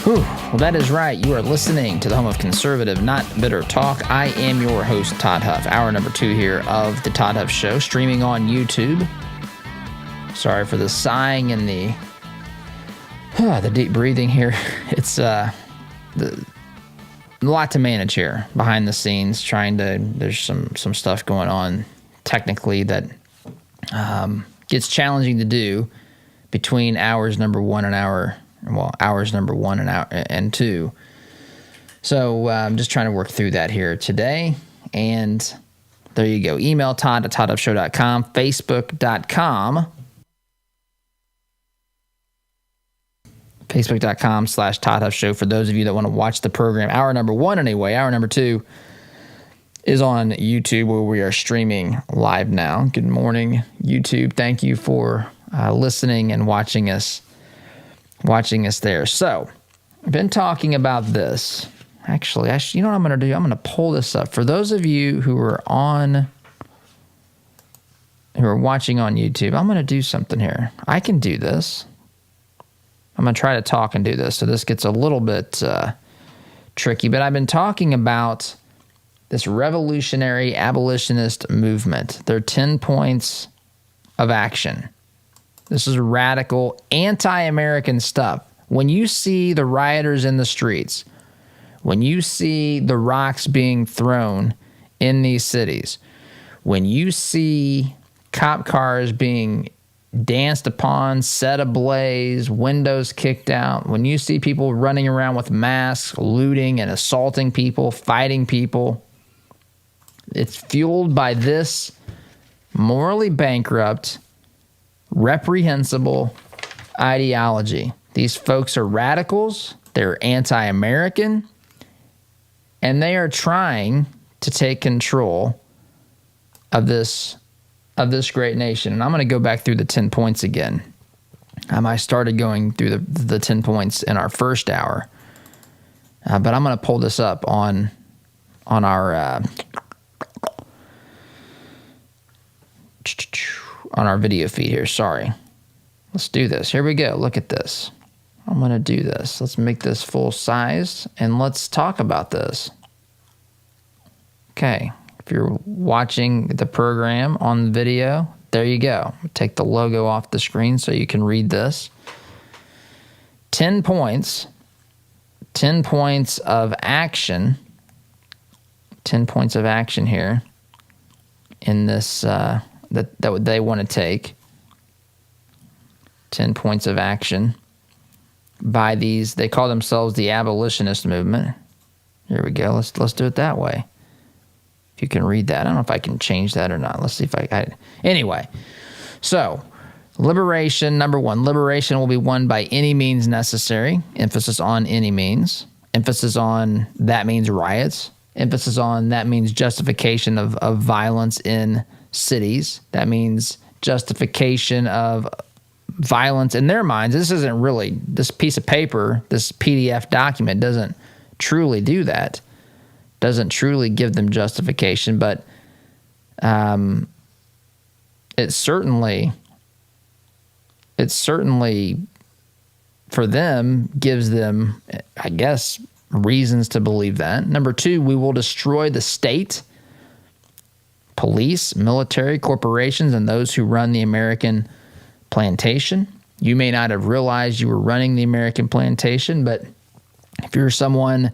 Whew. Well, that is right. You are listening to the home of conservative, not bitter talk. I am your host, Todd Huff. Hour number 2 here of the Todd Huff Show, streaming on YouTube. Sorry for the sighing and the deep breathing here. It's a lot to manage here behind the scenes. There's some stuff going on technically that gets challenging to do between hours number 1 and hours number 1 and 2. So I'm just trying to work through that here today. And there you go. Email Todd at toddhuffshow.com, facebook.com. Facebook.com/Todd Huff Show for those of you that want to watch the program. Hour number 1 anyway. Hour number 2 is on YouTube where we are streaming live now. Good morning, YouTube. Thank you for listening and watching us there. So, I've been talking about this. Actually, you know what I'm going to do? I'm going to pull this up. For those of you who are watching on YouTube, I'm going to do something here. I can do this. I'm going to try to talk and do this. So this gets a little bit tricky, but I've been talking about this revolutionary abolitionist movement. Their 10 points of action. This is radical, anti-American stuff. When you see the rioters in the streets, when you see the rocks being thrown in these cities, when you see cop cars being danced upon, set ablaze, windows kicked out, when you see people running around with masks, looting and assaulting people, fighting people, it's fueled by this morally bankrupt, reprehensible ideology. These folks are radicals, they're anti-American, and they are trying to take control of this great nation. And I'm going to go back through the 10 points again. I started going through the 10 points in our first hour, but I'm going to pull this up on our video feed here. Sorry. Let's do this. Here we go. Look at this. I'm going to do this. Let's make this full size and let's talk about this. Okay. If you're watching the program on the video, there you go. Take the logo off the screen so you can read this. 10 points. 10 points of action. 10 points of action here in this that they want to take. 10 points of action by these. They call themselves the abolitionist movement. Here we go. Let's do it that way. If you can read that. I don't know if I can change that or not. Let's see if I anyway. So, liberation, number 1. Liberation will be won by any means necessary. Emphasis on any means. Emphasis on that means riots. Emphasis on that means justification of violence in cities. That means justification of violence in their minds. This isn't really, this piece of paper, this PDF document doesn't truly do that. Doesn't truly give them justification, but it certainly for them gives them, I guess, reasons to believe that. Number 2, we will destroy the state, police, military, corporations, and those who run the American plantation. You may not have realized you were running the American plantation, but if you're someone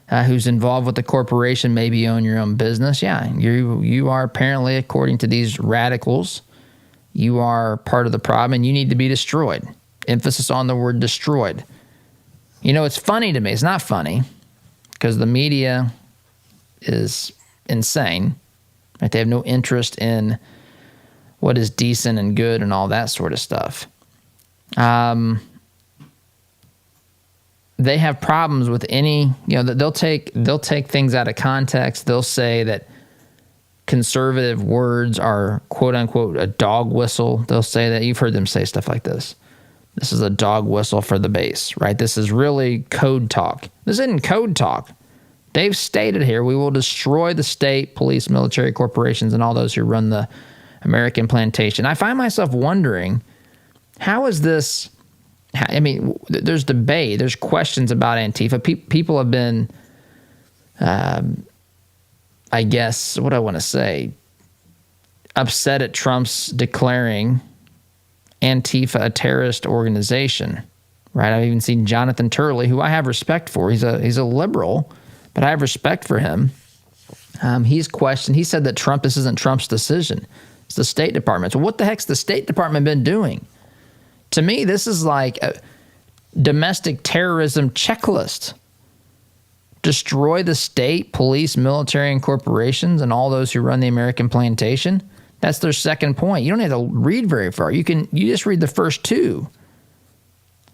who's involved with the corporation, maybe you own your own business, yeah, you are apparently, according to these radicals, you are part of the problem and you need to be destroyed. Emphasis on the word destroyed. You know, it's funny to me. It's not funny because the media is insane. Right? They have no interest in what is decent and good and all that sort of stuff. They have problems with any, they'll take things out of context. They'll say that conservative words are quote unquote a dog whistle. They'll say that. You've heard them say stuff like this. This is a dog whistle for the base, right? This is really code talk. This isn't code talk. They've stated here, we will destroy the state, police, military, corporations, and all those who run the American plantation. I find myself wondering, how is this I mean, there's debate. There's questions about Antifa. People have been, I guess, what do I want to say, upset at Trump's declaring Antifa a terrorist organization, right? I've even seen Jonathan Turley, who I have respect for. He's a liberal, but I have respect for him. He's questioned. He said that this isn't Trump's decision. It's the State Department. So what the heck's the State Department been doing? To me, this is like a domestic terrorism checklist. Destroy the state, police, military, and corporations, and all those who run the American plantation. That's their second point. You don't have to read very far. You just read the first two.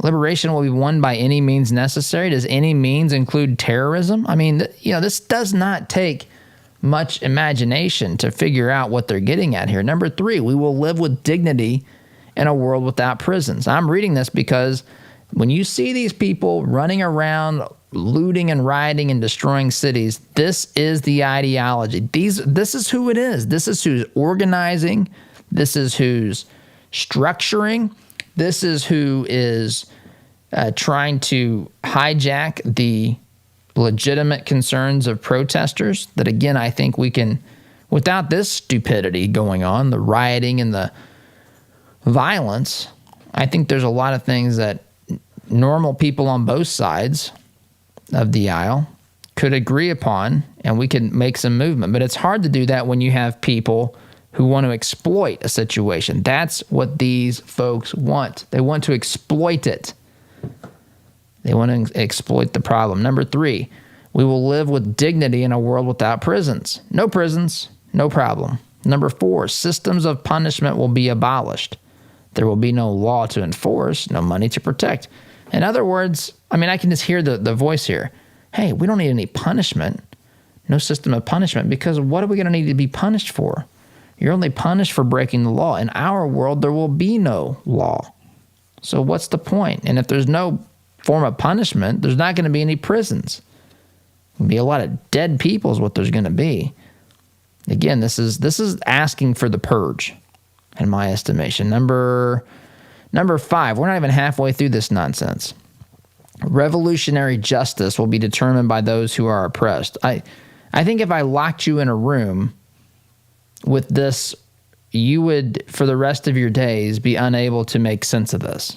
Liberation will be won by any means necessary. Does any means include terrorism? I mean, this does not take much imagination to figure out what they're getting at here. Number 3, we will live with dignity in a world without prisons. I'm reading this because when you see these people running around looting and rioting and destroying cities, this is the ideology. This is who it is. This is who's organizing. This is who's structuring. This is who is trying to hijack the legitimate concerns of protesters that, again, I think we can, without this stupidity going on, the rioting and the violence, I think there's a lot of things that normal people on both sides of the aisle could agree upon, and we can make some movement. But it's hard to do that when you have people who want to exploit a situation. That's what these folks want. They want to exploit it. They want to exploit the problem. Number 3, we will live with dignity in a world without prisons. No prisons, no problem. Number 4, systems of punishment will be abolished. There will be no law to enforce, no money to protect. In other words, I mean, I can just hear the voice here. Hey, we don't need any punishment, no system of punishment, because what are we going to need to be punished for? You're only punished for breaking the law. In our world, there will be no law. So what's the point? And if there's no form of punishment, there's not going to be any prisons. There'll be a lot of dead people is what there's going to be. Again, this is asking for the purge, in my estimation. Number 5, we're not even halfway through this nonsense. Revolutionary justice will be determined by those who are oppressed. I think if I locked you in a room with this, you would, for the rest of your days, be unable to make sense of this.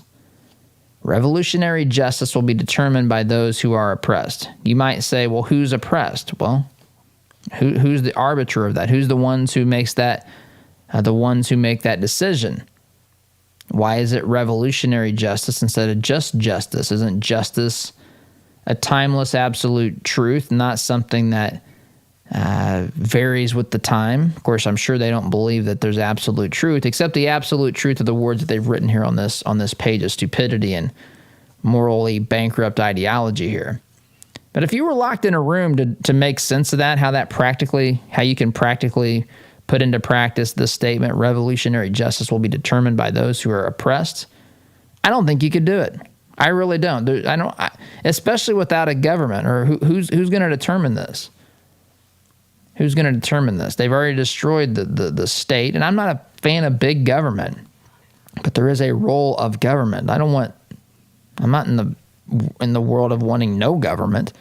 Revolutionary justice will be determined by those who are oppressed. You might say, well, who's oppressed? Well, who's the arbiter of that? Who's the ones who makes that? The ones who make that decision. Why is it revolutionary justice instead of just justice? Isn't justice a timeless absolute truth, not something that varies with the time? Of course, I'm sure they don't believe that there's absolute truth, except the absolute truth of the words that they've written here on this page of stupidity and morally bankrupt ideology here. But if you were locked in a room to make sense of that, how you can practically put into practice this statement, revolutionary justice will be determined by those who are oppressed, I don't think you could do it. I really don't. Especially without a government, or who's going to determine this? Who's going to determine this? They've already destroyed the state, and I'm not a fan of big government, but there is a role of government. I'm not in the world of wanting no government,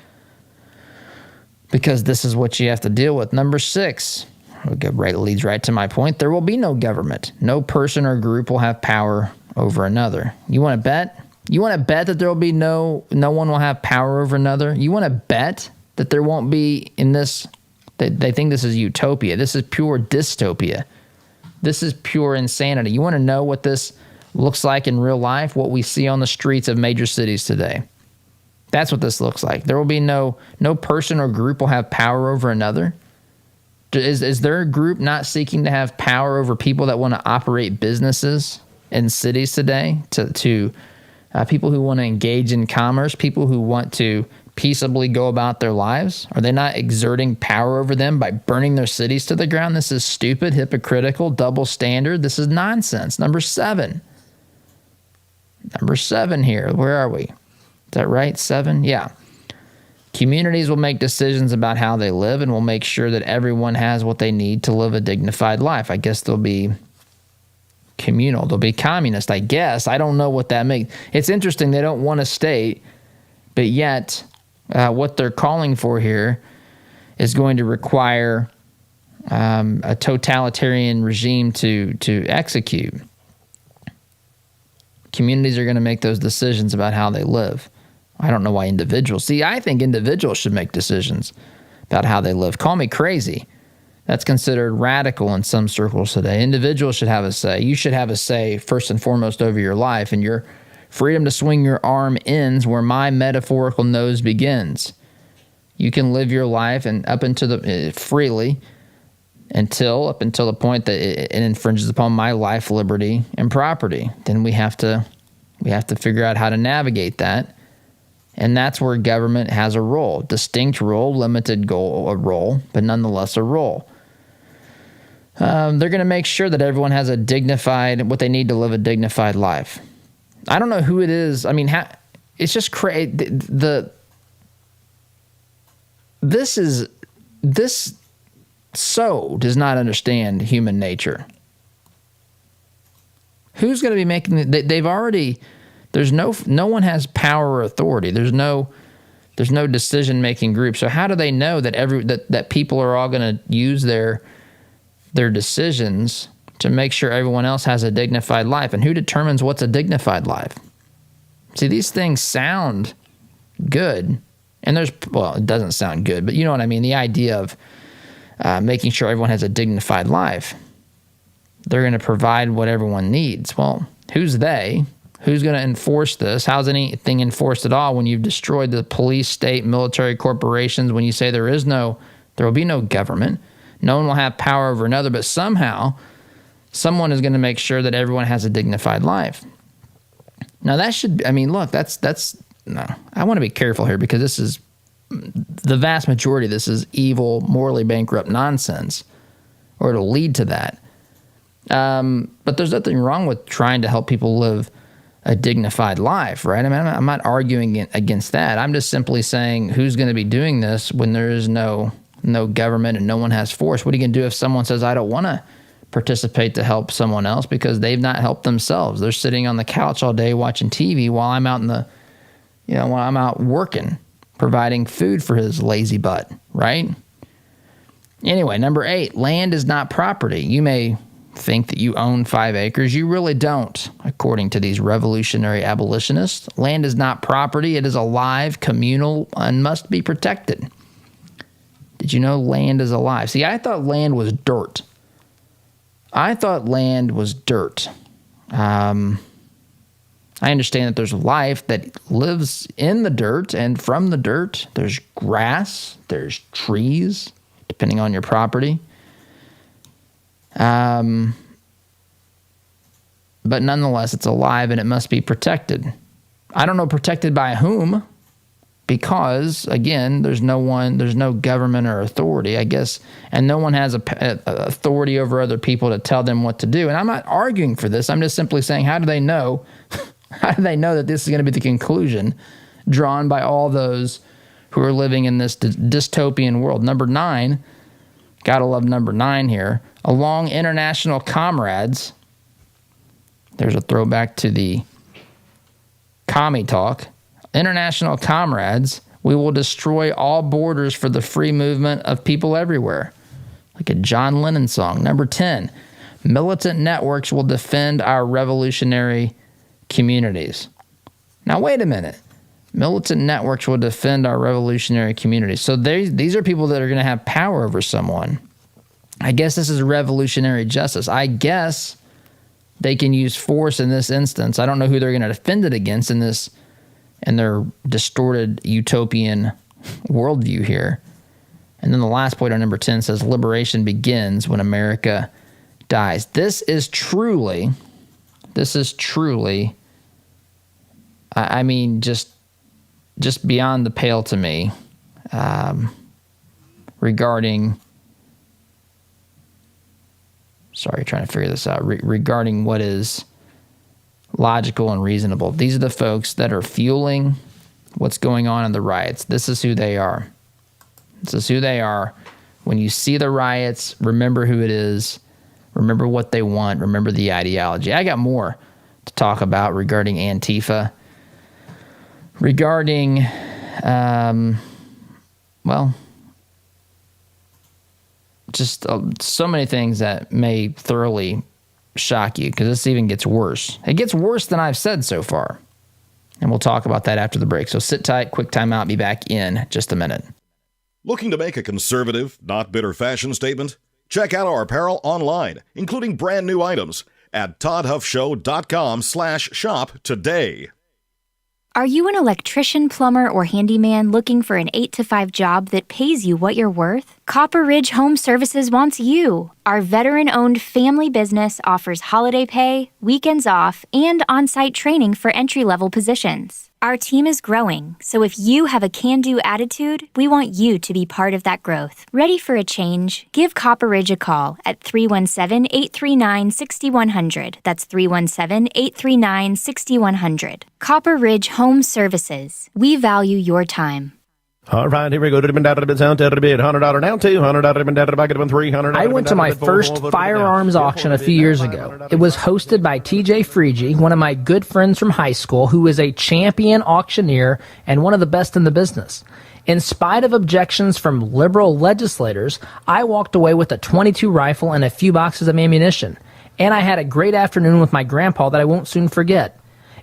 because this is what you have to deal with. Number 6. Leads right to my point. There will be no government. No person or group will have power over another. You want to bet? You want to bet that there will be no one will have power over another? You want to bet that there won't be in this? They think this is utopia. This is pure dystopia. This is pure insanity. You want to know what this looks like in real life? What we see on the streets of major cities today. That's what this looks like. There will be no person or group will have power over another. Is there a group not seeking to have power over people that want to operate businesses in cities today? To people who want to engage in commerce, people who want to peaceably go about their lives? Are they not exerting power over them by burning their cities to the ground? This is stupid, hypocritical, double standard. This is nonsense. Number 7. Number 7 here. Where are we? Is that right? 7? Yeah. Communities will make decisions about how they live and will make sure that everyone has what they need to live a dignified life. I guess there'll be communal. They'll be communist, I guess. I don't know what that makes. It's interesting. They don't want a state, but yet what they're calling for here is going to require a totalitarian regime to execute. Communities are going to make those decisions about how they live. I don't know why individuals. See, I think individuals should make decisions about how they live. Call me crazy. That's considered radical in some circles today. Individuals should have a say. You should have a say first and foremost over your life, and your freedom to swing your arm ends where my metaphorical nose begins. You can live your life and up into the freely until the point that it infringes upon my life, liberty, and property. Then we have to figure out how to navigate that. And that's where government has a role, distinct role, limited goal, a role, but nonetheless a role. They're going to make sure that everyone has what they need to live a dignified life. I don't know who it is. I mean, it's just crazy. This does not understand human nature. Who's going to be making they've already. There's no one has power or authority. There's no decision-making group. So how do they know that that people are all going to use their decisions to make sure everyone else has a dignified life? And who determines what's a dignified life? See, these things sound good, and it doesn't sound good, but you know what I mean. The idea of making sure everyone has a dignified life. They're going to provide what everyone needs. Well, who's they? Who's going to enforce this? How's anything enforced at all when you've destroyed the police, state, military, corporations, when you say there will be no government, no one will have power over another, but somehow someone is going to make sure that everyone has a dignified life. Now no, I want to be careful here because this is, the vast majority of this is evil, morally bankrupt nonsense, or it'll lead to that. But there's nothing wrong with trying to help people live a dignified life, right? I mean, I'm not arguing against that. I'm just simply saying who's going to be doing this when there is no government and no one has force. What are you going to do if someone says, I don't want to participate to help someone else because they've not helped themselves? They're sitting on the couch all day watching TV while I'm out while I'm out working, providing food for his lazy butt, right? Anyway, number 8, land is not property. You may think that you own 5 acres. You really don't, according to these revolutionary abolitionists. Land is not property. It is alive, communal, and must be protected. Did you know land is alive? See, I thought land was dirt. I understand that there's life that lives in the dirt, and from the dirt, there's grass, there's trees, depending on your property. But nonetheless, it's alive and it must be protected. I don't know protected by whom, because again, there's no government or authority, I guess, and no one has a authority over other people to tell them what to do. And I'm not arguing for this. I'm just simply saying, how do they know? How do they know that this is going to be the conclusion drawn by all those who are living in this dystopian world? Number 9, gotta love number 9 here. Along international comrades, there's a throwback to the commie talk. International comrades, we will destroy all borders for the free movement of people everywhere. Like a John Lennon song. Number 10, militant networks will defend our revolutionary communities. Now, wait a minute. Militant networks will defend our revolutionary communities. So these are people that are going to have power over someone. I guess this is revolutionary justice. I guess they can use force in this instance. I don't know who they're going to defend it against in their distorted utopian worldview here. And then the last point on number 10 says, liberation begins when America dies. This is truly, I mean, just beyond the pale to me, regarding what is logical and reasonable. These are the folks that are fueling what's going on in the riots. This is who they are. When you see the riots, remember who it is. Remember what they want. Remember the ideology. I got more to talk about regarding Antifa, regarding, just so many things that may thoroughly shock you, because this even gets worse. It gets worse than I've said so far. And we'll talk about that after the break. So sit tight, quick timeout, be back in just a minute. Looking to make a conservative, not bitter fashion statement? Check out our apparel online, including brand new items at toddhuffshow.com/shop today. Are you an electrician, plumber, or handyman looking for an 8-to-5 job that pays you what you're worth? Copper Ridge Home Services wants you. Our veteran-owned family business offers holiday pay, weekends off, and on-site training for entry-level positions. Our team is growing, so if you have a can-do attitude, we want you to be part of that growth. Ready for a change? Give Copper Ridge a call at 317-839-6100. That's 317-839-6100. Copper Ridge Home Services. We value your time. All right, here we go. $100 down, $200 down, $300. I went to my first firearms auction a few years ago. It was hosted by TJ Freege, one of my good friends from high school, who is a champion auctioneer and one of the best in the business. In spite of objections from liberal legislators, I walked away with a .22 rifle and a few boxes of ammunition. And I had a great afternoon with my grandpa that I won't soon forget.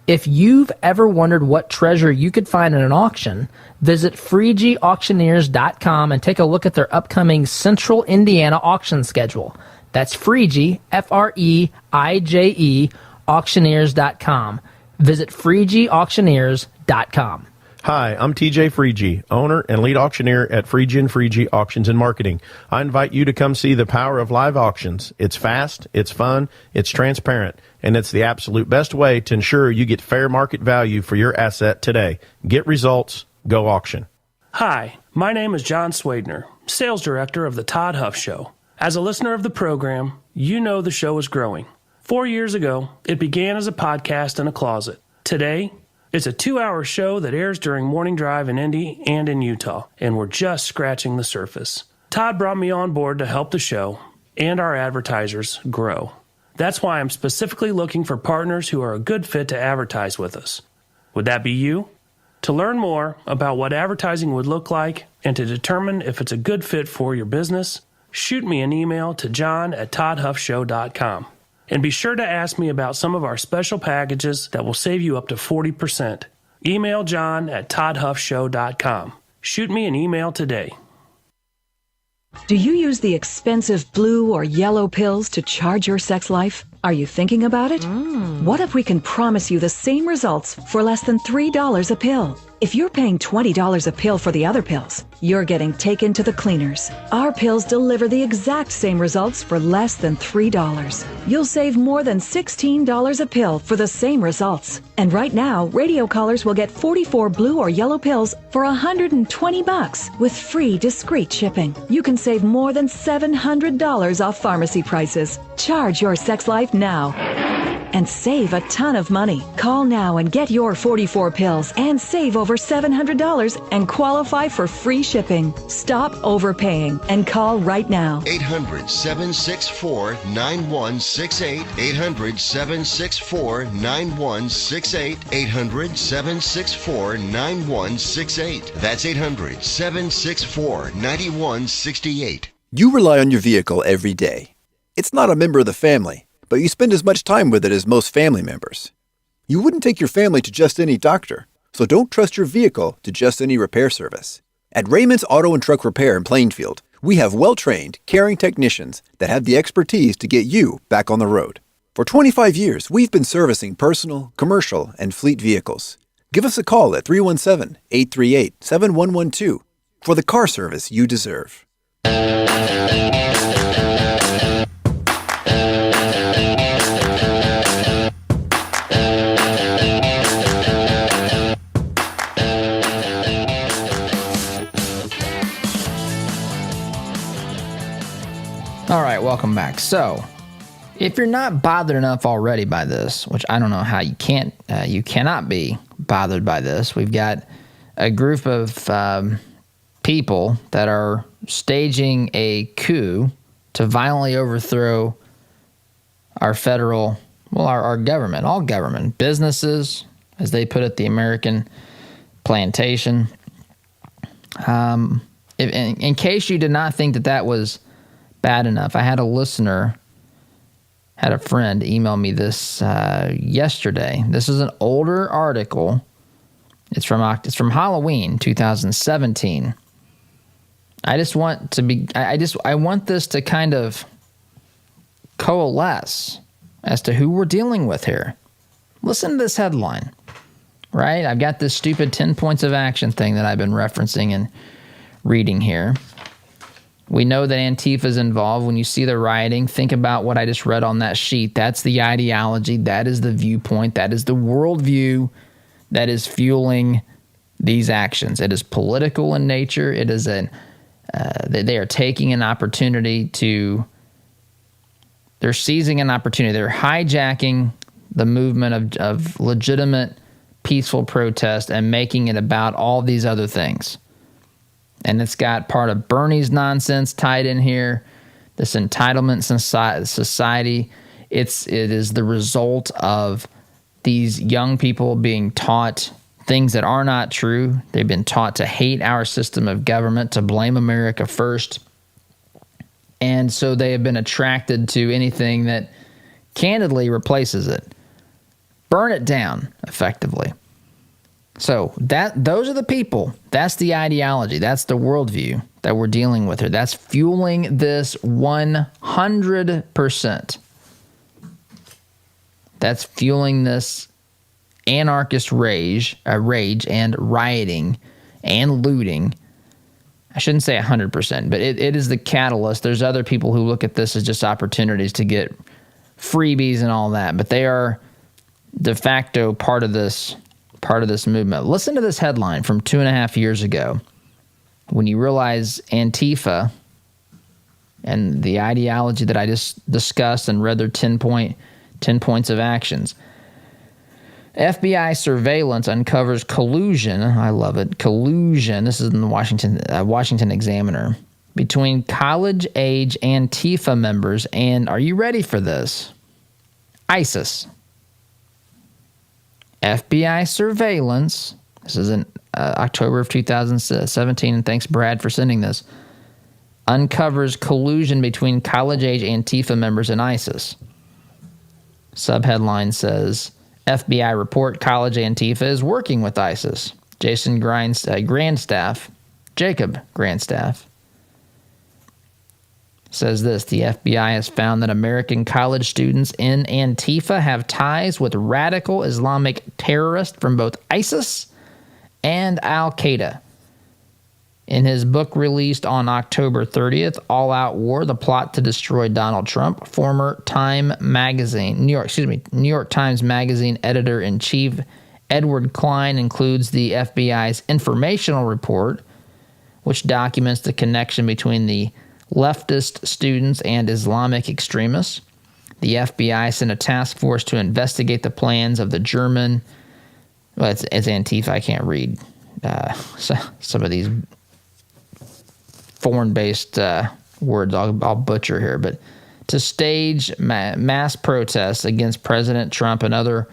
If you've ever wondered what treasure you could find in an auction, visit FreegeAuctioneers.com and take a look at their upcoming Central Indiana auction schedule. That's Freege, Freije, auctioneers.com. Visit FreegeAuctioneers.com. Hi, I'm TJ Freege, owner and lead auctioneer at Freege & Freege Auctions and Marketing. I invite you to come see the power of live auctions. It's fast, it's fun, it's transparent, and it's the absolute best way to ensure you get fair market value for your asset today. Get results, go auction. Hi, my name is John Swadner, sales director of the Todd Huff Show. As a listener of the program, you know the show is growing. 4 years ago, it began as a podcast in a closet. Today, it's a 2-hour show that airs during morning drive in Indy and in Utah, and we're just scratching the surface. Todd brought me on board to help the show and our advertisers grow. That's why I'm specifically looking for partners who are a good fit to advertise with us. Would that be you? To learn more about what advertising would look like and to determine if it's a good fit for your business, shoot me an email to john@toddhuffshow.com. And be sure to ask me about some of our special packages that will save you up to 40%. Email john@toddhuffshow.com. Shoot me an email today. Do you use the expensive blue or yellow pills to charge your sex life? Are you thinking about it? What if we can promise you the same results for less than $3 a pill? If you're paying $20 a pill for the other pills, you're getting taken to the cleaners. Our pills deliver the exact same results for less than $3. You'll save more than $16 a pill for the same results. And right now, radio callers will get 44 blue or yellow pills for $120 with free discreet shipping. You can save more than $700 off pharmacy prices. Charge your sex life now and save a ton of money. Call now and get your 44 pills and save over $700 and qualify for free shipping. Stop overpaying and call right now. 800-764-9168. 800-764-9168. 800-764-9168. That's 800-764-9168. You rely on your vehicle every day. It's not a member of the family, but you spend as much time with it as most family members. You wouldn't take your family to just any doctor, so don't trust your vehicle to just any repair service. At Raymond's Auto and Truck Repair in Plainfield, we have well-trained, caring technicians that have the expertise to get you back on the road. For 25 years, we've been servicing personal, commercial, and fleet vehicles. Give us a call at 317-838-7112 for the car service you deserve. All right, welcome back. So, if you're not bothered enough already by this, which I don't know how you cannot be bothered by this. We've got a group of people that are staging a coup to violently overthrow our federal, well, our government, all government, businesses, as they put it, the American plantation. In case you did not think that was bad enough, I had a friend email me this yesterday. This is an older article. It's from Halloween 2017. I want this to kind of coalesce as to who we're dealing with here. Listen to this headline, right? I've got this stupid 10 points of action thing that I've been referencing and reading here. We know that Antifa is involved. When you see the rioting, think about what I just read on that sheet. That's the ideology. That is the viewpoint. That is the worldview that is fueling these actions. It is political in nature. It is they are taking an opportunity they're seizing an opportunity. They're hijacking the movement of legitimate, peaceful protest and making it about all these other things. And it's got part of Bernie's nonsense tied in here, this entitlement society. It is the result of these young people being taught things that are not true. They've been taught to hate our system of government, to blame America first. And so they have been attracted to anything that candidly replaces it. Burn it down, effectively. So those are the people. That's the ideology. That's the worldview that we're dealing with here. That's fueling this 100%. That's fueling this anarchist rage and rioting and looting. I shouldn't say 100%, but it is the catalyst. There's other people who look at this as just opportunities to get freebies and all that, but they are de facto part of this movement. Listen to this headline from 2.5 years ago. When you realize Antifa and the ideology that I just discussed and read their 10 points of actions. FBI surveillance uncovers collusion. I love it. Collusion. This is in the Washington Examiner. Between college-age Antifa members and, are you ready for this? ISIS. FBI surveillance. This is in October of 2017, and thanks, Brad, for sending this. Uncovers collusion between college-age Antifa members and ISIS. Subheadline says, FBI report college Antifa is working with ISIS. Jacob Grandstaff, says this: the FBI has found that American college students in Antifa have ties with radical Islamic terrorists from both ISIS and Al-Qaeda. In his book released on October 30th, All Out War, The Plot to Destroy Donald Trump, former New York Times Magazine editor-in-chief Edward Klein includes the FBI's informational report, which documents the connection between the leftist students and Islamic extremists. The FBI sent a task force to investigate the plans of the German... Well, it's Antifa. I can't read some of these foreign-based words I'll butcher here, but to stage mass protests against President Trump and other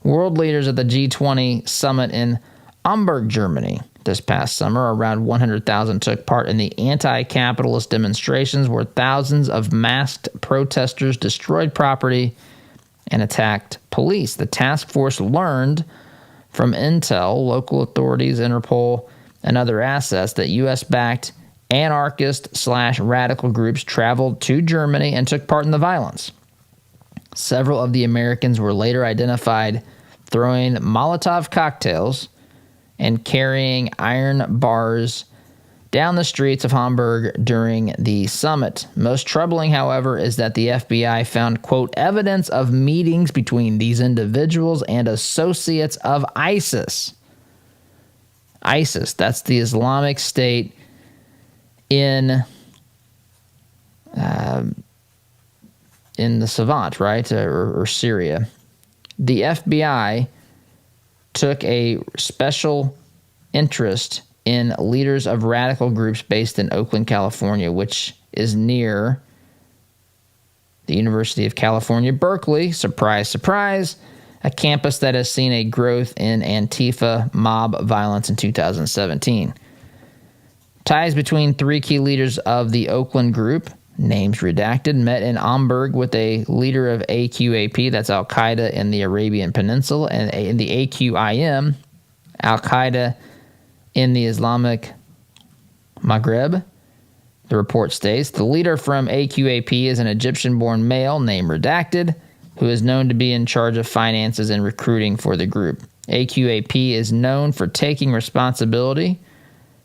world leaders at the G20 summit in Hamburg, Germany. This past summer, around 100,000 took part in the anti-capitalist demonstrations where thousands of masked protesters destroyed property and attacked police. The task force learned from intel, local authorities, Interpol, and other assets that U.S.-backed anarchist/radical groups traveled to Germany and took part in the violence. Several of the Americans were later identified throwing Molotov cocktails and carrying iron bars down the streets of Hamburg during the summit. Most troubling, however, is that the FBI found, quote, evidence of meetings between these individuals and associates of ISIS. ISIS, that's the Islamic State in the Levant, right, or Syria. The FBI took a special interest in leaders of radical groups based in Oakland, California, which is near the University of California, Berkeley, surprise, surprise, a campus that has seen a growth in Antifa mob violence in 2017. Ties between three key leaders of the Oakland group, names redacted, met in Hamburg with a leader of AQAP, that's Al-Qaeda in the Arabian Peninsula, and in the AQIM, Al-Qaeda in the Islamic Maghreb. The report states the leader from AQAP is an Egyptian-born male named Redacted, who is known to be in charge of finances and recruiting for the group. AQAP is known for taking responsibility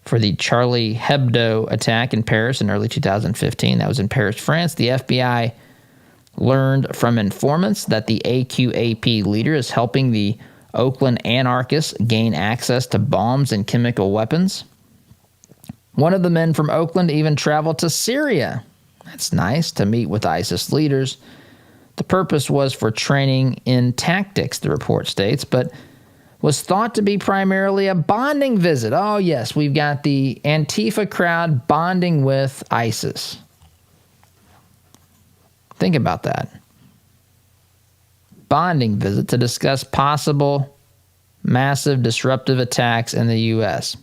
for the Charlie Hebdo attack in Paris in early 2015. That was in Paris, France. The FBI learned from informants that the AQAP leader is helping the Oakland anarchists gain access to bombs and chemical weapons. One of the men from Oakland even traveled to Syria. That's nice, to meet with ISIS leaders. The purpose was for training in tactics, the report states, but was thought to be primarily a bonding visit. Oh, yes, we've got the Antifa crowd bonding with ISIS. Think about that. Bonding visit to discuss possible massive disruptive attacks in the U.S.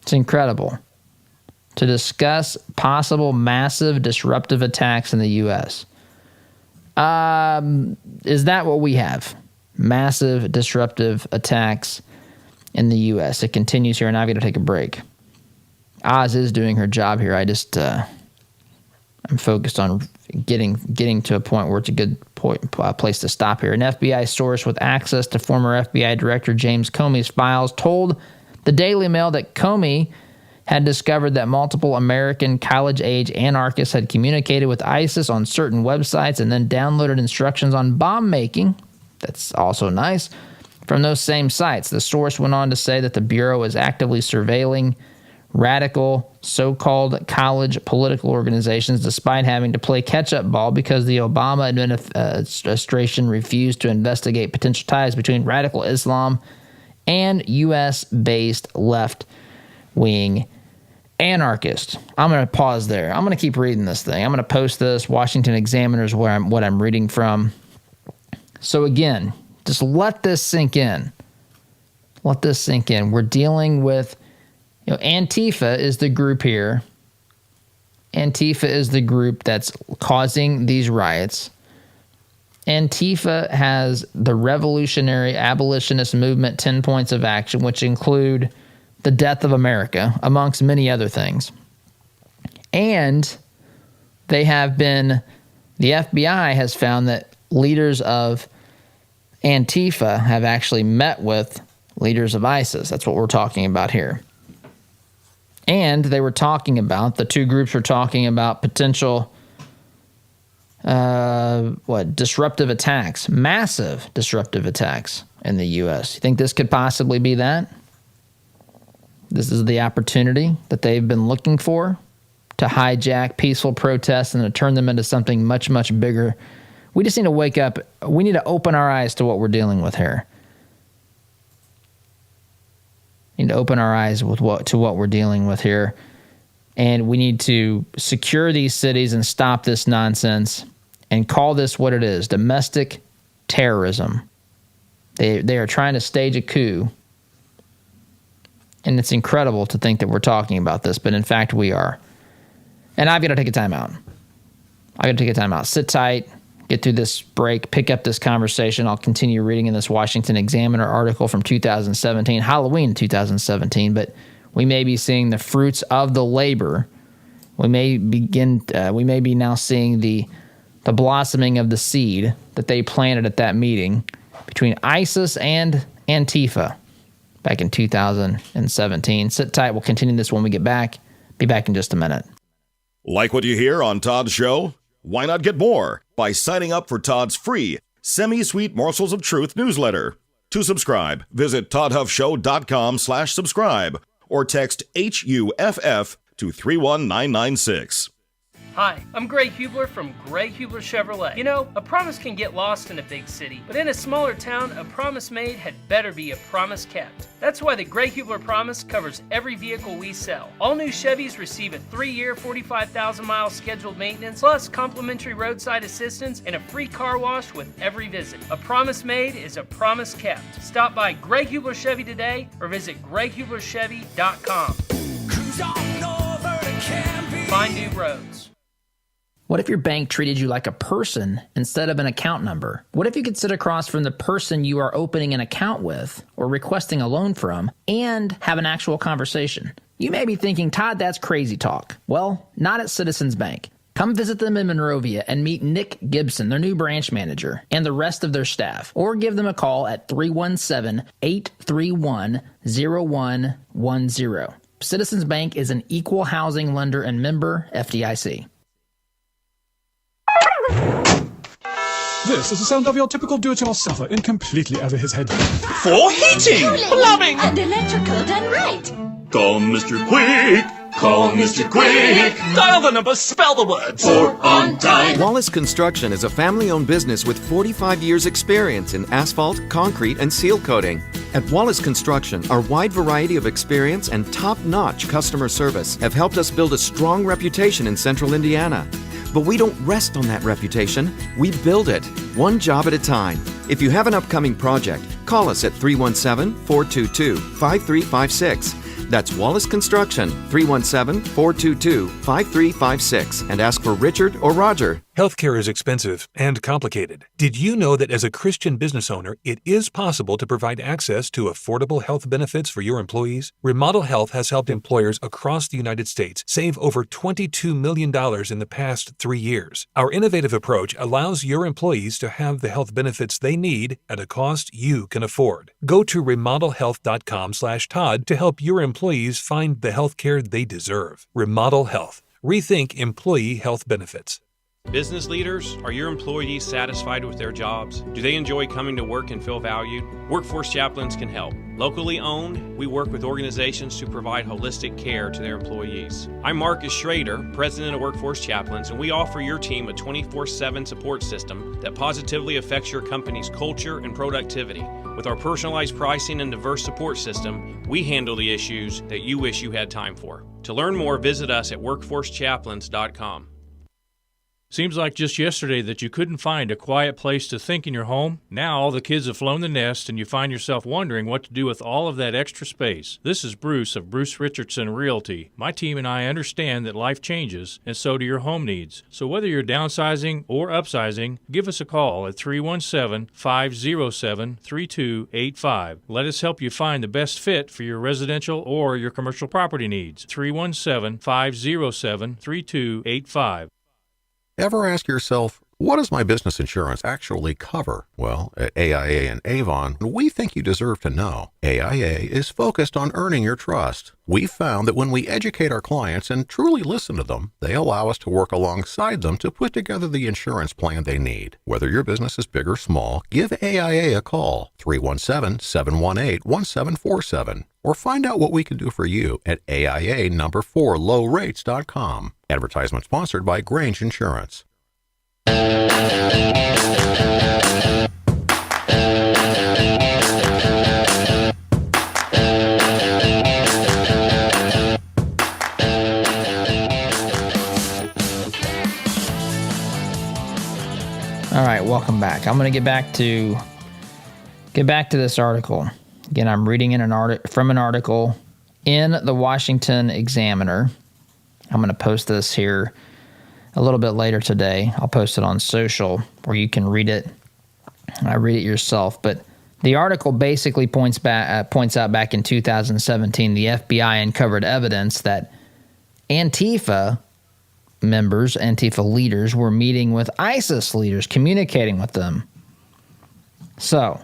It's incredible. To discuss possible massive disruptive attacks in the U.S. Is that what we have? Massive disruptive attacks in the U.S. It continues here, and I've got to take a break. Oz is doing her job here. I just I'm focused on getting to a point where it's a good place to stop here. An FBI source with access to former FBI Director James Comey's files told the Daily Mail that Comey had discovered that multiple American college-age anarchists had communicated with ISIS on certain websites and then downloaded instructions on bomb-making. That's also nice. From those same sites, the source went on to say that the Bureau is actively surveilling radical so-called college political organizations despite having to play catch-up ball because the Obama administration refused to investigate potential ties between radical Islam and U.S.-based left-wing anarchists. I'm going to pause there. I'm going to keep reading this thing. I'm going to post this. Washington Examiner is what I'm reading from. So again, just let this sink in. Let this sink in. We're dealing with, Antifa is the group here. Antifa is the group that's causing these riots. Antifa has the revolutionary abolitionist movement 10 points of action, which include the death of America, amongst many other things. And they have been, the FBI has found that leaders of Antifa have actually met with leaders of ISIS. That's what we're talking about here. And they were talking about, the two groups were talking about potential, disruptive attacks, massive disruptive attacks in the U.S. You think this could possibly be that? This is the opportunity that they've been looking for to hijack peaceful protests and to turn them into something much, much bigger. We just need to wake up. We need to open our eyes to what we're dealing with here. We need to open our eyes to what we're dealing with here. And we need to secure these cities and stop this nonsense and call this what it is, domestic terrorism. They are trying to stage a coup. And it's incredible to think that we're talking about this, but in fact we are. And I've got to take a time out. Sit tight, get through this break, pick up this conversation. I'll continue reading in this Washington Examiner article from 2017, Halloween 2017, but we may be seeing the fruits of the labor. We may be now seeing the blossoming of the seed that they planted at that meeting between ISIS and Antifa back in 2017. Sit tight. We'll continue this when we get back. Be back in just a minute. Like what you hear on Todd's show? Why not get more by signing up for Todd's free Semi-Sweet Morsels of Truth newsletter? To subscribe, visit toddhuffshow.com/subscribe or text HUFF to 31996. Hi, I'm Gray Hubler from Gray Hubler Chevrolet. You know, a promise can get lost in a big city, but in a smaller town, a promise made had better be a promise kept. That's why the Gray Hubler Promise covers every vehicle we sell. All new Chevys receive a 3-year, 45,000-mile scheduled maintenance, plus complimentary roadside assistance and a free car wash with every visit. A promise made is a promise kept. Stop by Gray Hubler Chevy today or visit GrayHublerChevy.com. Find new roads. What if your bank treated you like a person instead of an account number? What if you could sit across from the person you are opening an account with or requesting a loan from and have an actual conversation? You may be thinking, Todd, that's crazy talk. Well, not at Citizens Bank. Come visit them in Monrovia and meet Nick Gibson, their new branch manager, and the rest of their staff. Or give them a call at 317-831-0110. Citizens Bank is an equal housing lender and member FDIC. This is the sound of your typical do-it-yourselfer in completely over his head. For heating, plumbing, and electrical done right. Call Mr. Quick. Call Mr. Quick. Dial the number, spell the words. For on time. Wallace Construction is a family-owned business with 45 years experience in asphalt, concrete, and seal coating. At Wallace Construction, our wide variety of experience and top-notch customer service have helped us build a strong reputation in central Indiana. But we don't rest on that reputation. We build it, one job at a time. If you have an upcoming project, call us at 317-422-5356. That's Wallace Construction, 317-422-5356, and ask for Richard or Roger. Healthcare is expensive and complicated. Did you know that as a Christian business owner, it is possible to provide access to affordable health benefits for your employees? Remodel Health has helped employers across the United States save over $22 million in the past 3 years. Our innovative approach allows your employees to have the health benefits they need at a cost you can afford. Go to remodelhealth.com/Todd to help your employees find the healthcare they deserve. Remodel Health. Rethink employee health benefits. Business leaders, are your employees satisfied with their jobs? Do they enjoy coming to work and feel valued? Workforce Chaplains can help. Locally owned, we work with organizations to provide holistic care to their employees. I'm Marcus Schrader, president of Workforce Chaplains, and we offer your team a 24/7 support system that positively affects your company's culture and productivity. With our personalized pricing and diverse support system, we handle the issues that you wish you had time for. To learn more, visit us at workforcechaplains.com. Seems like just yesterday that you couldn't find a quiet place to think in your home. Now all the kids have flown the nest and you find yourself wondering what to do with all of that extra space. This is Bruce of Bruce Richardson Realty. My team and I understand that life changes, and so do your home needs. So whether you're downsizing or upsizing, give us a call at 317-507-3285. Let us help you find the best fit for your residential or your commercial property needs. 317-507-3285. Ever ask yourself, what does my business insurance actually cover? Well, at AIA and Avon, we think you deserve to know. AIA is focused on earning your trust. We've found that when we educate our clients and truly listen to them, they allow us to work alongside them to put together the insurance plan they need. Whether your business is big or small, give AIA a call, 317-718-1747, or find out what we can do for you at AIA4lowrates.com. Advertisement sponsored by Grange Insurance. All right, welcome back. I'm going to get back to this article. Again, I'm reading from an article in the Washington Examiner. I'm going to post this here a little bit later today. I'll post it on social where you can read it. Read it yourself. But the article basically points out back in 2017, the FBI uncovered evidence that Antifa leaders were meeting with ISIS leaders, communicating with them. So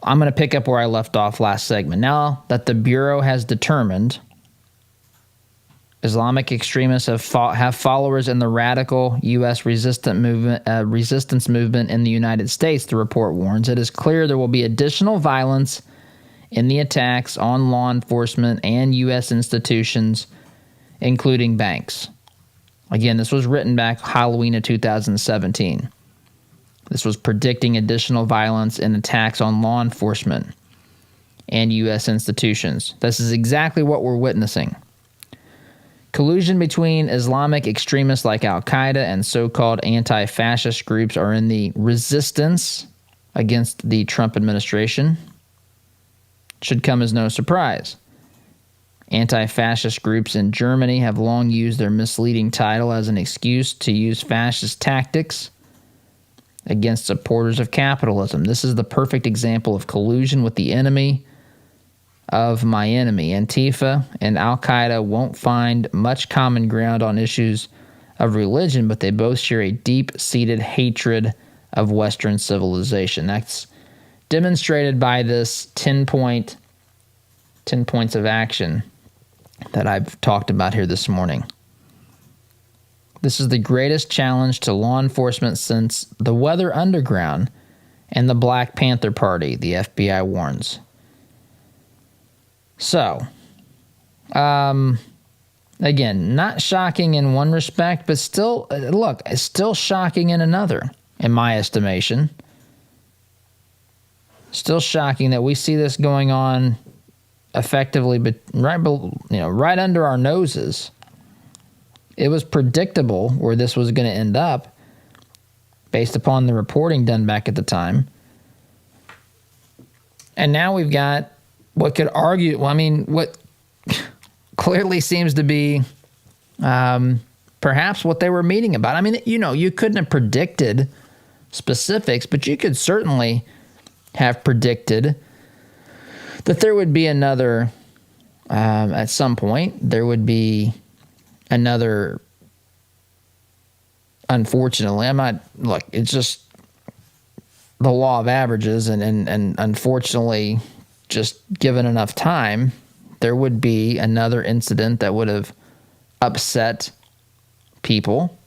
I'm going to pick up where I left off last segment. Now that the Bureau has determined Islamic extremists have followers in the radical U.S. resistance movement in the United States, the report warns. It is clear there will be additional violence in the attacks on law enforcement and U.S. institutions, including banks. Again, this was written back Halloween of 2017. This was predicting additional violence and attacks on law enforcement and U.S. institutions. This is exactly what we're witnessing. Collusion between Islamic extremists like Al-Qaeda and so-called anti-fascist groups are in the resistance against the Trump administration. Should come as no surprise. Anti-fascist groups in Germany have long used their misleading title as an excuse to use fascist tactics against supporters of capitalism. This is the perfect example of collusion with the enemy of my enemy. Antifa and Al-Qaeda won't find much common ground on issues of religion, but they both share a deep-seated hatred of Western civilization. That's demonstrated by this 10 points of action that I've talked about here this morning. This is the greatest challenge to law enforcement since the Weather Underground and the Black Panther Party, the FBI warns. So, again, not shocking in one respect, but still, look, it's still shocking in another, in my estimation. Still shocking that we see this going on effectively, but right under our noses. It was predictable where this was going to end up based upon the reporting done back at the time. And now we've got what could argue, what clearly seems to be perhaps what they were meeting about. You couldn't have predicted specifics, but you could certainly have predicted that there would be another, at some point, there would be another, unfortunately, it's just the law of averages, and unfortunately, just given enough time, there would be another incident that would have upset people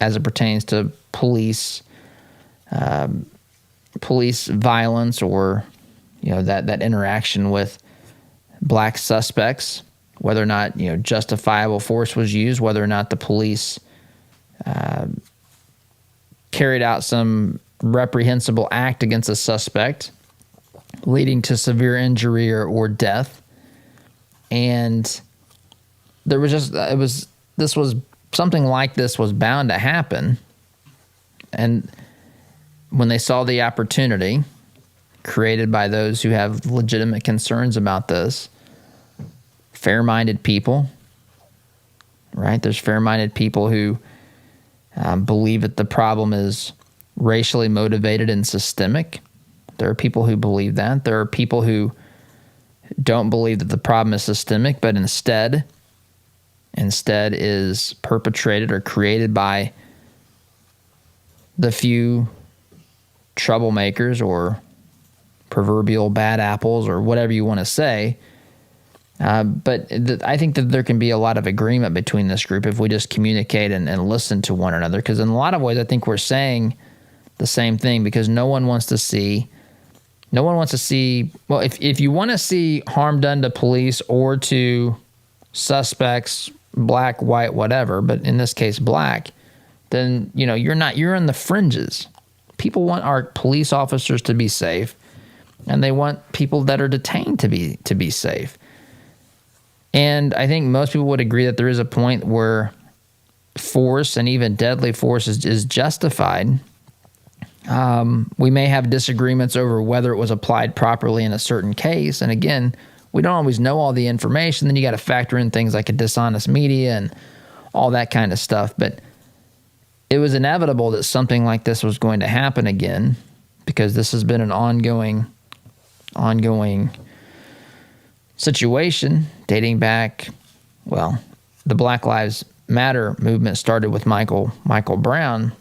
as it pertains to police violence, or that interaction with black suspects, whether or not justifiable force was used, whether or not the police carried out some reprehensible act against a suspect, leading to severe injury or death. And there was something like this was bound to happen. And when they saw the opportunity created by those who have legitimate concerns about this, fair-minded people, right? There's fair-minded people who believe that the problem is racially motivated and systemic. There are people who believe that. There are people who don't believe that the problem is systemic, but instead is perpetrated or created by the few troublemakers or proverbial bad apples, or whatever you want to say. But I think that there can be a lot of agreement between this group if we just communicate and listen to one another. Because in a lot of ways, I think we're saying the same thing, because no one wants to see, well, if you want to see harm done to police or to suspects, black, white, whatever, but in this case, black, then, you're in the fringes. People want our police officers to be safe, and they want people that are detained to be safe. And I think most people would agree that there is a point where force, and even deadly force, is justified. We may have disagreements over whether it was applied properly in a certain case. And again, we don't always know all the information. Then you got to factor in things like a dishonest media and all that kind of stuff. But it was inevitable that something like this was going to happen again, because this has been an ongoing situation dating back, well, the Black Lives Matter movement started with Michael Brown.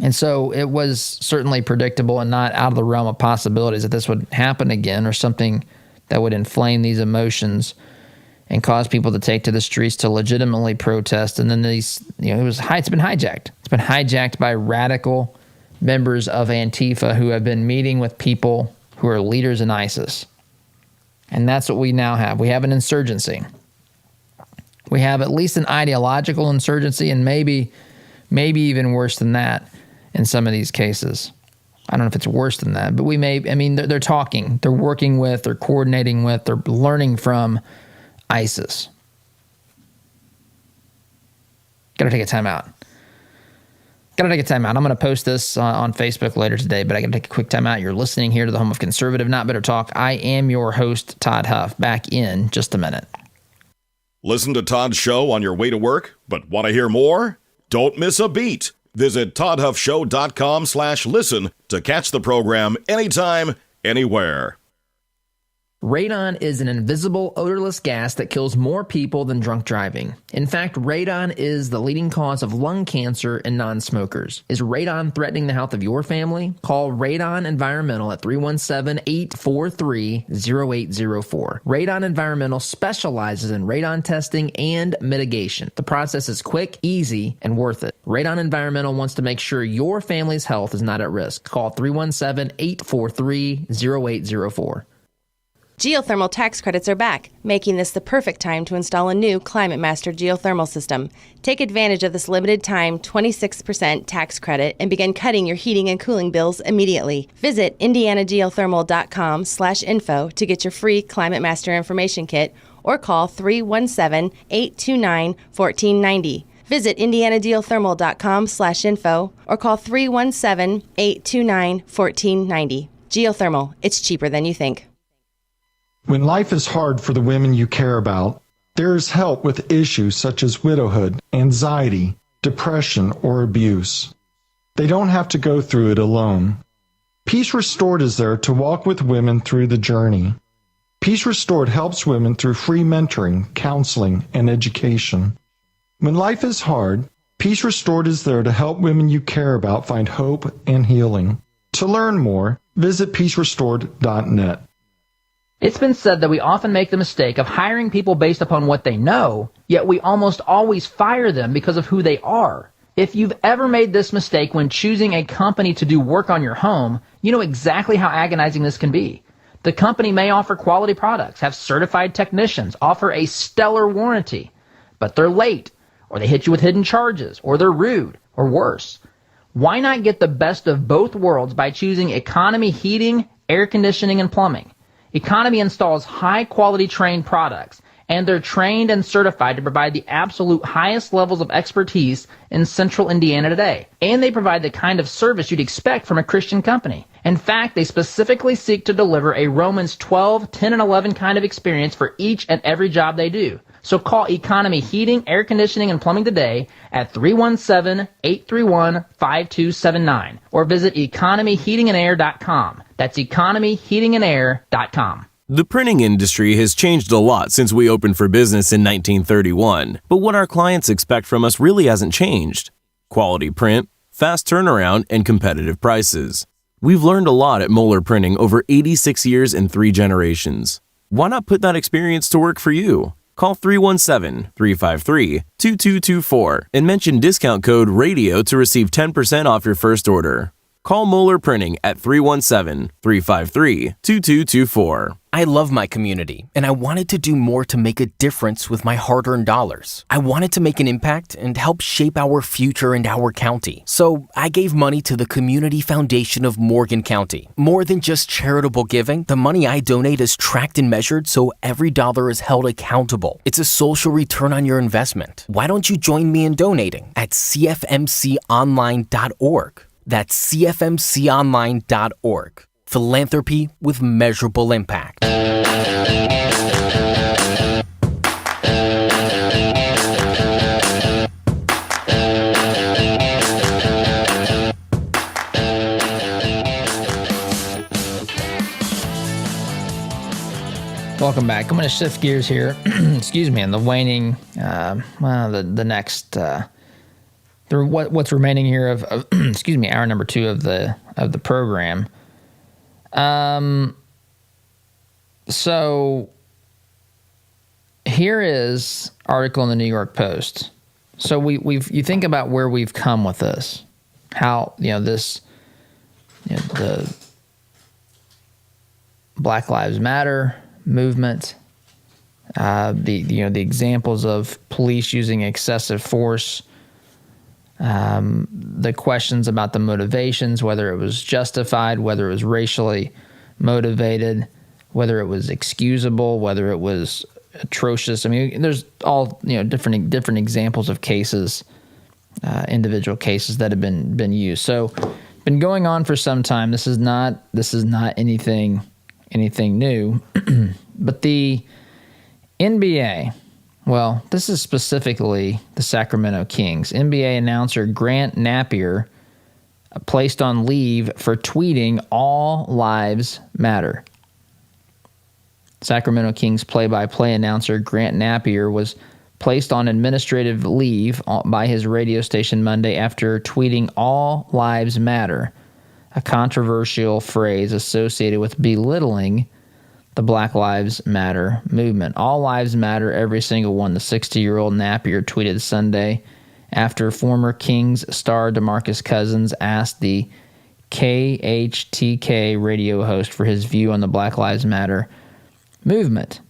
And so it was certainly predictable and not out of the realm of possibilities that this would happen again, or something that would inflame these emotions and cause people to take to the streets to legitimately protest. And then it's been hijacked. It's been hijacked by radical members of Antifa who have been meeting with people who are leaders in ISIS. And that's what we now have. We have an insurgency. We have at least an ideological insurgency, and maybe even worse than that in some of these cases. I don't know if it's worse than that, but they're talking, they're working with, they're coordinating with, they're learning from ISIS. Got to take a time out. I'm going to post this on Facebook later today, but I got to take a quick time out. You're listening here to the home of conservative, not bitter talk. I am your host, Todd Huff. Back in just a minute. Listen to Todd's show on your way to work, but want to hear more? Don't miss a beat. Visit toddhuffshow.com/listen to catch the program anytime, anywhere. Radon is an invisible, odorless gas that kills more people than drunk driving. In fact, radon is the leading cause of lung cancer in non-smokers. Is radon threatening the health of your family? Call Radon Environmental at 317-843-0804. Radon Environmental specializes in radon testing and mitigation. The process is quick, easy, and worth it. Radon Environmental wants to make sure your family's health is not at risk. Call 317-843-0804. Geothermal tax credits are back, making this the perfect time to install a new Climate Master geothermal system. Take advantage of this limited time 26% tax credit and begin cutting your heating and cooling bills immediately. Visit indianageothermal.com/info to get your free Climate Master information kit or call 317-829-1490. Visit indianageothermal.com/info or call 317-829-1490. Geothermal, it's cheaper than you think. When life is hard for the women you care about, there is help with issues such as widowhood, anxiety, depression, or abuse. They don't have to go through it alone. Peace Restored is there to walk with women through the journey. Peace Restored helps women through free mentoring, counseling, and education. When life is hard, Peace Restored is there to help women you care about find hope and healing. To learn more, visit peacerestored.net. It's been said that we often make the mistake of hiring people based upon what they know, yet we almost always fire them because of who they are. If you've ever made this mistake when choosing a company to do work on your home, you know exactly how agonizing this can be. The company may offer quality products, have certified technicians, offer a stellar warranty, but they're late, or they hit you with hidden charges, or they're rude, or worse. Why not get the best of both worlds by choosing Economy Heating, Air Conditioning, and Plumbing? Economy installs high-quality trained products, and they're trained and certified to provide the absolute highest levels of expertise in central Indiana today. And they provide the kind of service you'd expect from a Christian company. In fact, they specifically seek to deliver a Romans 12, 10, and 11 kind of experience for each and every job they do. So call Economy Heating, Air Conditioning, and Plumbing today at 317-831-5279 or visit economyheatingandair.com. That's economyheatingandair.com. The printing industry has changed a lot since we opened for business in 1931, but what our clients expect from us really hasn't changed. Quality print, fast turnaround, and competitive prices. We've learned a lot at Moeller Printing over 86 years and 3 generations. Why not put that experience to work for you? Call 317-353-2224 and mention discount code RADIO to receive 10% off your first order. Call Moeller Printing at 317-353-2224. I love my community, and I wanted to do more to make a difference with my hard-earned dollars. I wanted to make an impact and help shape our future and our county. So I gave money to the Community Foundation of Morgan County. More than just charitable giving, the money I donate is tracked and measured so every dollar is held accountable. It's a social return on your investment. Why don't you join me in donating at cfmconline.org? That's cfmconline.org. Philanthropy with measurable impact. Welcome back. I'm going to shift gears here. Excuse me. In the waning, the next, what's remaining here of excuse me, hour number 2 of the program. So here is article in the New York Post. So you think about where we've come with this, how, the Black Lives Matter movement, The examples of police using excessive force, the questions about the motivations, whether it was justified, whether it was racially motivated, whether it was excusable, whether it was atrocious. I mean, there's all different examples of cases, individual cases that have been used. So, been going on for some time. This is not anything new, but the NBA. Well, this is specifically the Sacramento Kings. NBA announcer Grant Napier placed on leave for tweeting "All Lives Matter." Sacramento Kings play-by-play announcer Grant Napier was placed on administrative leave by his radio station Monday after tweeting "All Lives Matter," a controversial phrase associated with belittling the Black Lives Matter movement. All lives matter, every single one, the 60-year-old Napier tweeted Sunday after former Kings star DeMarcus Cousins asked the KHTK radio host for his view on the Black Lives Matter movement.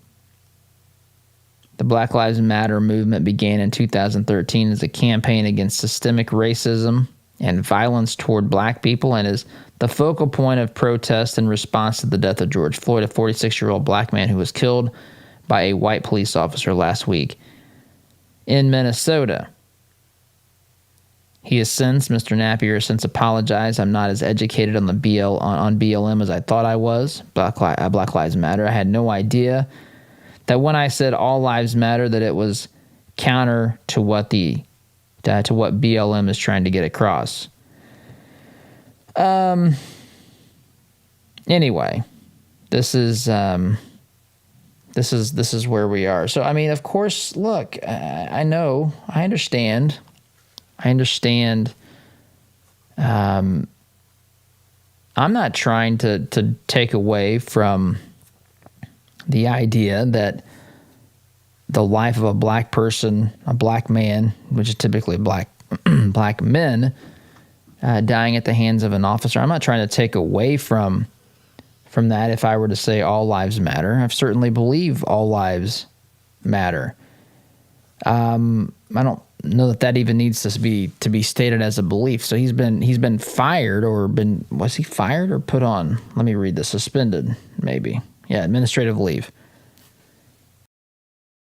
The Black Lives Matter movement began in 2013 as a campaign against systemic racism and violence toward black people and is the focal point of protest in response to the death of George Floyd, a 46-year-old black man who was killed by a white police officer last week in Minnesota. Mr. Napier has since apologized. "I'm not as educated on the on BLM as I thought I was. Black Lives Matter. I had no idea that when I said all lives matter, that it was counter to what BLM is trying to get across." Anyway, this is where we are. So, I mean, of course, look, I understand. I'm not trying to take away from the idea that the life of a black person, a black man, which is typically black men, dying at the hands of an officer. I'm not trying to take away from that if I were to say all lives matter. I certainly believe all lives matter. I don't know that even needs to be stated as a belief. So he's been fired was he fired or put on? Let me read this. Suspended, maybe. Yeah, administrative leave.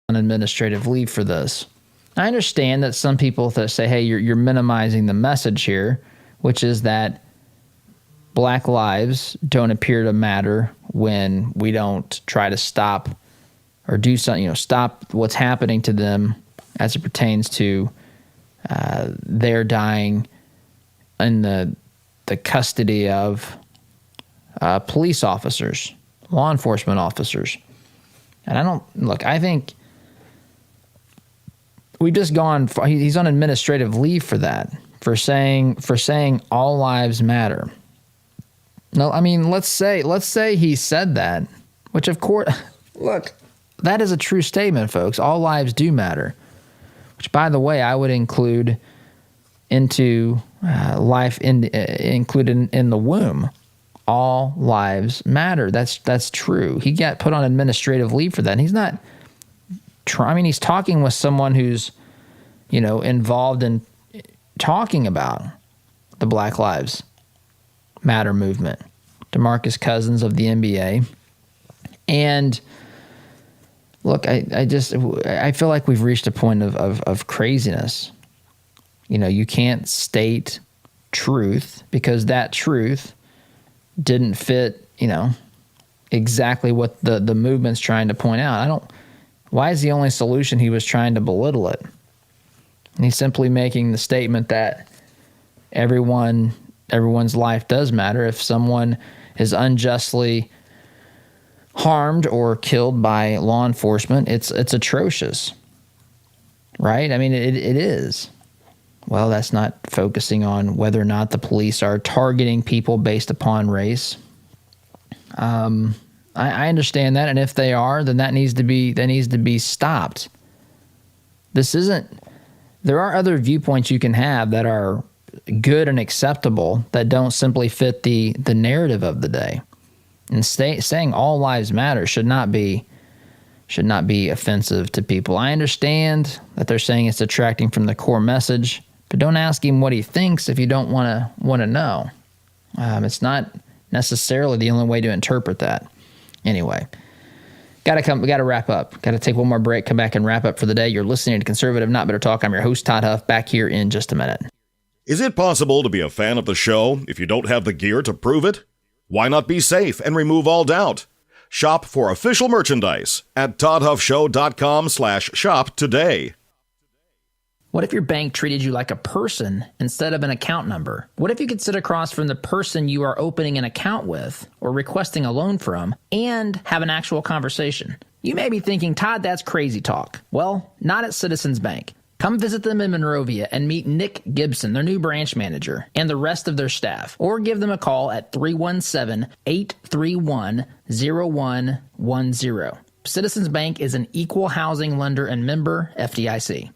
On administrative leave for this. I understand that some people that say, hey, you're minimizing the message here, which is that black lives don't appear to matter when we don't try to stop or do something, stop what's happening to them as it pertains to their dying in the custody of police officers, law enforcement officers. And I think we've just gone, he's on administrative leave for that, for saying all lives matter. No, I mean, let's say he said that, which of course, look, that is a true statement, folks. All lives do matter, which, by the way, I would include into life included in the womb. All lives matter. That's true. He got put on administrative leave for that. And he's not. He's talking with someone who's, involved in talking about the Black Lives Matter movement. DeMarcus Cousins of the NBA. And look, I feel like we've reached a point of craziness. You can't state truth because that truth didn't fit, exactly what the movement's trying to point out. Why is the only solution he was trying to belittle it? And he's simply making the statement that everyone's life does matter. If someone is unjustly harmed or killed by law enforcement, it's atrocious, right? I mean, it is. Well, that's not focusing on whether or not the police are targeting people based upon race. I understand that, and if they are, then that needs to be stopped. There are other viewpoints you can have that are good and acceptable that don't simply fit the narrative of the day. And saying all lives matter should not be should not be offensive to people. I understand that they're saying it's detracting from the core message, but don't ask him what he thinks if you don't want to know. It's not necessarily the only way to interpret that. Anyway, we got to wrap up. Got to take one more break, come back and wrap up for the day. You're listening to Conservative Not Better Talk. I'm your host, Todd Huff, back here in just a minute. Is it possible to be a fan of the show if you don't have the gear to prove it? Why not be safe and remove all doubt? Shop for official merchandise at toddhuffshow.com/shop today. What if your bank treated you like a person instead of an account number? What if you could sit across from the person you are opening an account with or requesting a loan from and have an actual conversation? You may be thinking, Todd, that's crazy talk. Well, not at Citizens Bank. Come visit them in Monrovia and meet Nick Gibson, their new branch manager, and the rest of their staff. Or give them a call at 317-831-0110. Citizens Bank is an equal housing lender and member FDIC.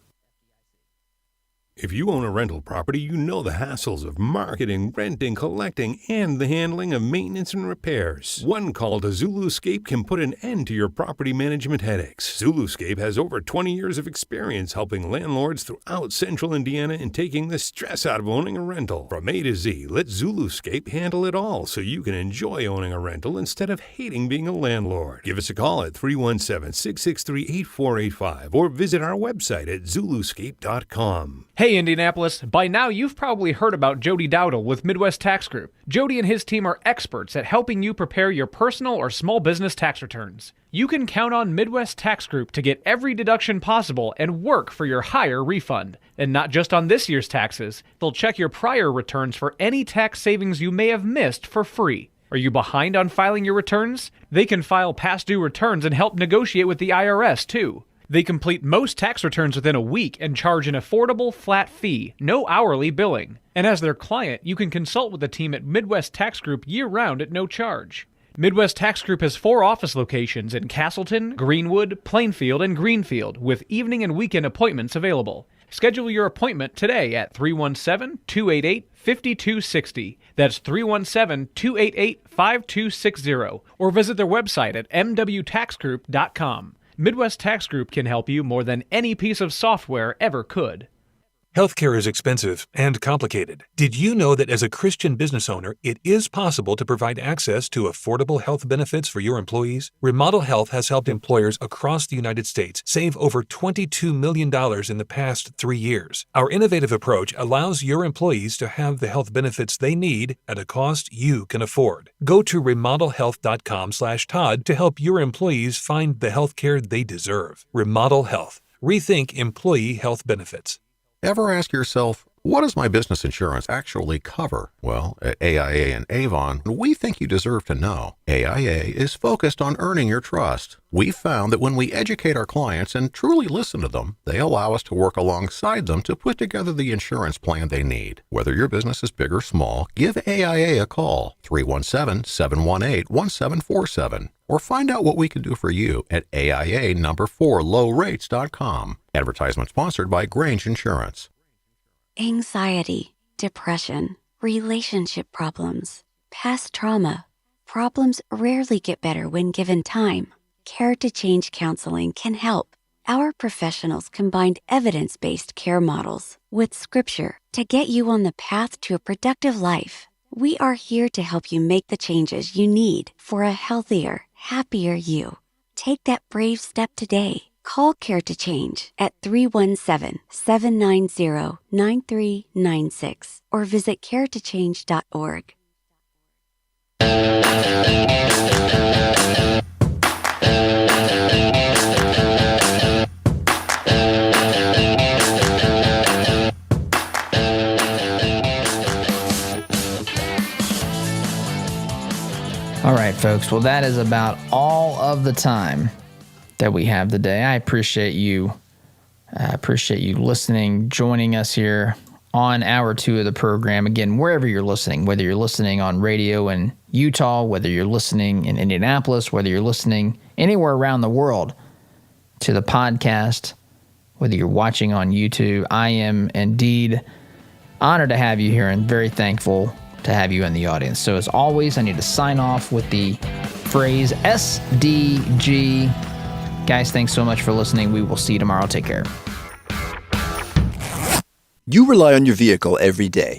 If you own a rental property, you know the hassles of marketing, renting, collecting, and the handling of maintenance and repairs. One call to Zuluscape can put an end to your property management headaches. Zuluscape has over 20 years of experience helping landlords throughout central Indiana and taking the stress out of owning a rental. From A to Z, let Zuluscape handle it all so you can enjoy owning a rental instead of hating being a landlord. Give us a call at 317-663-8485 or visit our website at zuluscape.com. Hey Indianapolis, by now you've probably heard about Jody Dowdle with Midwest Tax Group. Jody and his team are experts at helping you prepare your personal or small business tax returns. You can count on Midwest Tax Group to get every deduction possible and work for your higher refund. And not just on this year's taxes, they'll check your prior returns for any tax savings you may have missed for free. Are you behind on filing your returns? They can file past due returns and help negotiate with the IRS too. They complete most tax returns within a week and charge an affordable flat fee, no hourly billing. And as their client, you can consult with the team at Midwest Tax Group year-round at no charge. Midwest Tax Group has 4 office locations in Castleton, Greenwood, Plainfield, and Greenfield, with evening and weekend appointments available. Schedule your appointment today at 317-288-5260. That's 317-288-5260. Or visit their website at mwtaxgroup.com. Midwest Tax Group can help you more than any piece of software ever could. Healthcare is expensive and complicated. Did you know that as a Christian business owner, it is possible to provide access to affordable health benefits for your employees? Remodel Health has helped employers across the United States save over $22 million in the past 3 years. Our innovative approach allows your employees to have the health benefits they need at a cost you can afford. Go to remodelhealth.com/Todd to help your employees find the health care they deserve. Remodel Health. Rethink employee health benefits. Ever ask yourself, what does my business insurance actually cover? Well, at AIA and Avon, we think you deserve to know. AIA is focused on earning your trust. We've found that when we educate our clients and truly listen to them, they allow us to work alongside them to put together the insurance plan they need. Whether your business is big or small, give AIA a call, 317-718-1747. Or find out what we can do for you at AIA4lowrates.com. Advertisement sponsored by Grange Insurance. Anxiety, depression, relationship problems, past trauma. Problems rarely get better when given time. Care to Change Counseling can help. Our professionals combined evidence-based care models with scripture to get you on the path to a productive life. We are here to help you make the changes you need for a healthier, happier you. Take that brave step today. Call Care to Change at 317-790-9396 or visit caretochange.org. All right, folks. Well, that is about all of the time that we have today. I appreciate you. Listening, joining us here on hour 2 of the program. Again, wherever you're listening, whether you're listening on radio in Utah, whether you're listening in Indianapolis, whether you're listening anywhere around the world to the podcast, whether you're watching on YouTube, I am indeed honored to have you here and very thankful to have you in the audience. So as always, I need to sign off with the phrase SDG. Guys, thanks so much for listening. We will see you tomorrow. Take care. You rely on your vehicle every day.